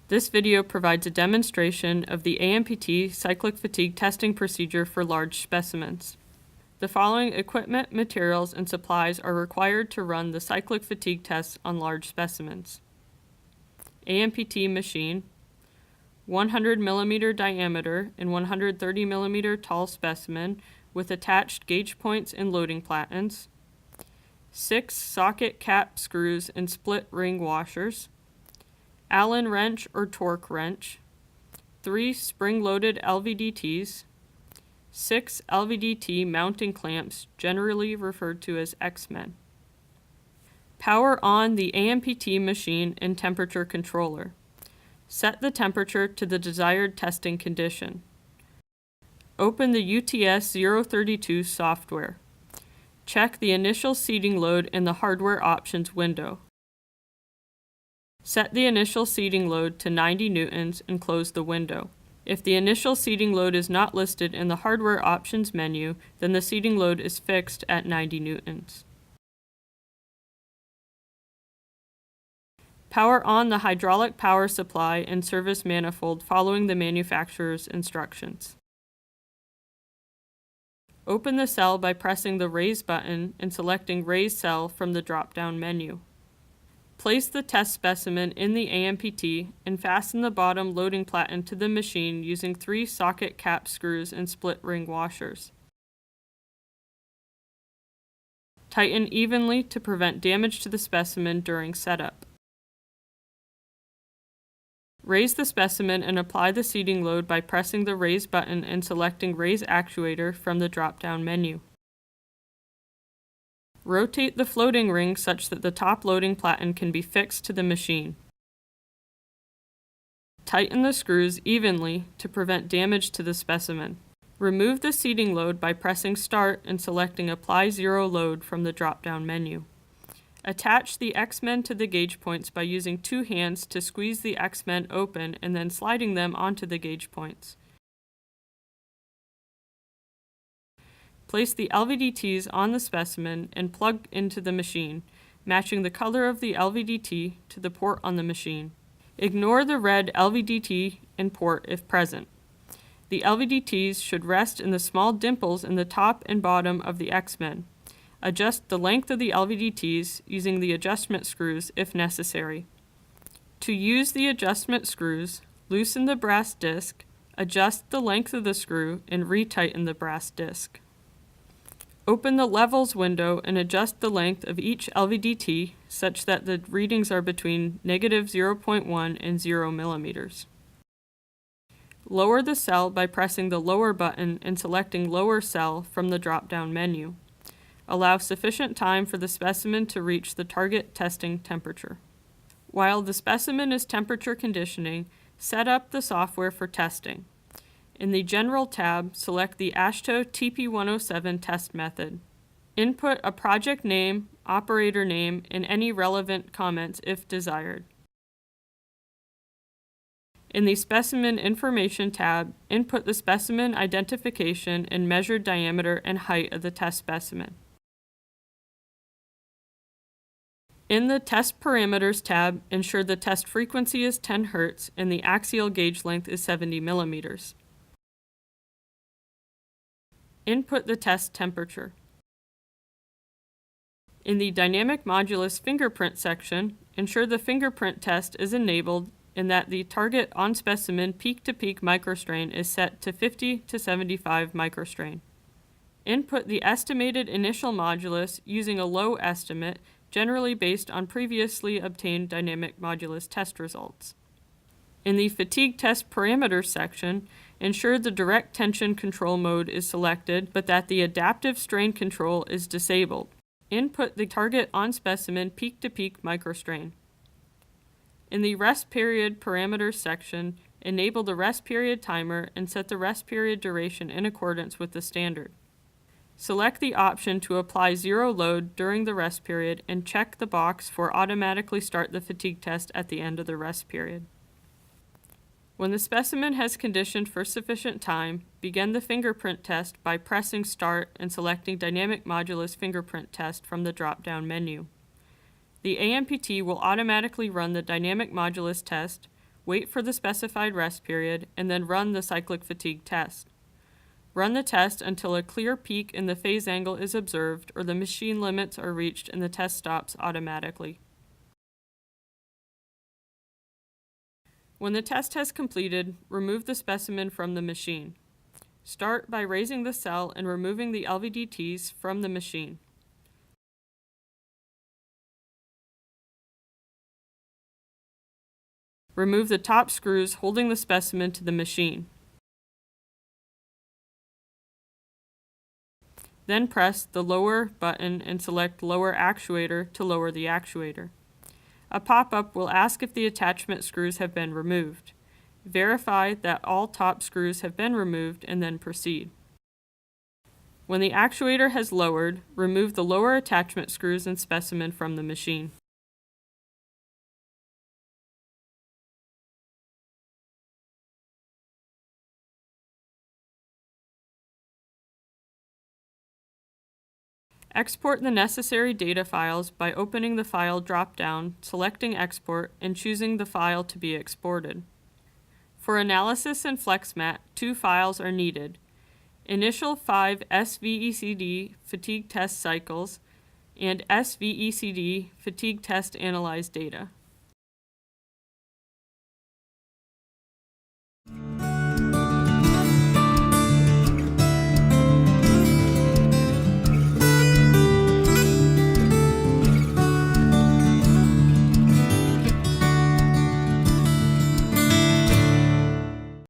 This video provides a demonstration of the AMPT cyclic fatigue testing procedure for large specimens. The following equipment, materials, and supplies are required to run the cyclic fatigue tests on large specimens. AMPT machine, 100 mm diameter and 130 mm tall specimen with attached gauge points and loading platens, 6 socket cap screws and split ring washers, Allen wrench or torque wrench, 3 spring-loaded LVDTs, 6 LVDT mounting clamps, generally referred to as X-Men. Power on the AMPT machine and temperature controller. Set the temperature to the desired testing condition. Open the UTS 032 software. Check the initial seating load in the hardware options window. Set the initial seating load to 90 newtons and close the window. If the initial seating load is not listed in the hardware options menu, then the seating load is fixed at 90 newtons. Power on the hydraulic power supply and service manifold following the manufacturer's instructions. Open the cell by pressing the Raise button and selecting Raise Cell from the drop-down menu. Place the test specimen in the AMPT and fasten the bottom loading platen to the machine using 3 socket cap screws and split ring washers. Tighten evenly to prevent damage to the specimen during setup. Raise the specimen and apply the seating load by pressing the Raise button and selecting Raise Actuator from the drop-down menu. Rotate the floating ring such that the top loading platen can be fixed to the machine. Tighten the screws evenly to prevent damage to the specimen. Remove the seating load by pressing Start and selecting Apply Zero Load from the drop-down menu. Attach the X-Men to the gauge points by using 2 hands to squeeze the X-Men open and then sliding them onto the gauge points. Place the LVDTs on the specimen and plug into the machine, matching the color of the LVDT to the port on the machine. Ignore the red LVDT and port if present. The LVDTs should rest in the small dimples in the top and bottom of the X-Men. Adjust the length of the LVDTs using the adjustment screws if necessary. To use the adjustment screws, loosen the brass disc, adjust the length of the screw, and retighten the brass disc. Open the Levels window and adjust the length of each LVDT such that the readings are between -0.1 and 0 millimeters. Lower the cell by pressing the Lower button and selecting Lower Cell from the drop-down menu. Allow sufficient time for the specimen to reach the target testing temperature. While the specimen is temperature conditioning, set up the software for testing. In the General tab, select the AASHTO TP107 test method. Input a project name, operator name, and any relevant comments if desired. In the Specimen Information tab, input the specimen identification and measured diameter and height of the test specimen. In the Test Parameters tab, ensure the test frequency is 10 Hz and the axial gauge length is 70 millimeters. Input the test temperature. In the Dynamic Modulus Fingerprint section, ensure the fingerprint test is enabled and that the target on specimen peak-to-peak microstrain is set to 50 to 75 microstrain. Input the estimated initial modulus using a low estimate, generally based on previously obtained dynamic modulus test results. In the Fatigue Test Parameters section, ensure the direct tension control mode is selected, but that the adaptive strain control is disabled. Input the target on specimen peak-to-peak microstrain. In the Rest Period Parameters section, enable the rest period timer and set the rest period duration in accordance with the standard. Select the option to apply zero load during the rest period and check the box for automatically start the fatigue test at the end of the rest period. When the specimen has conditioned for sufficient time, begin the fingerprint test by pressing Start and selecting Dynamic Modulus Fingerprint Test from the drop-down menu. The AMPT will automatically run the Dynamic Modulus test, wait for the specified rest period, and then run the cyclic fatigue test. Run the test until a clear peak in the phase angle is observed or the machine limits are reached and the test stops automatically. When the test has completed, remove the specimen from the machine. Start by raising the cell and removing the LVDTs from the machine. Remove the top screws holding the specimen to the machine. Then press the lower button and select Lower Actuator to lower the actuator. A pop-up will ask if the attachment screws have been removed. Verify that all top screws have been removed and then proceed. When the actuator has lowered, remove the lower attachment screws and specimen from the machine. Export the necessary data files by opening the File drop-down, selecting Export, and choosing the file to be exported. For analysis in FlexMat, 2 files are needed: initial 5 SVECD fatigue test cycles and SVECD fatigue test analyzed data.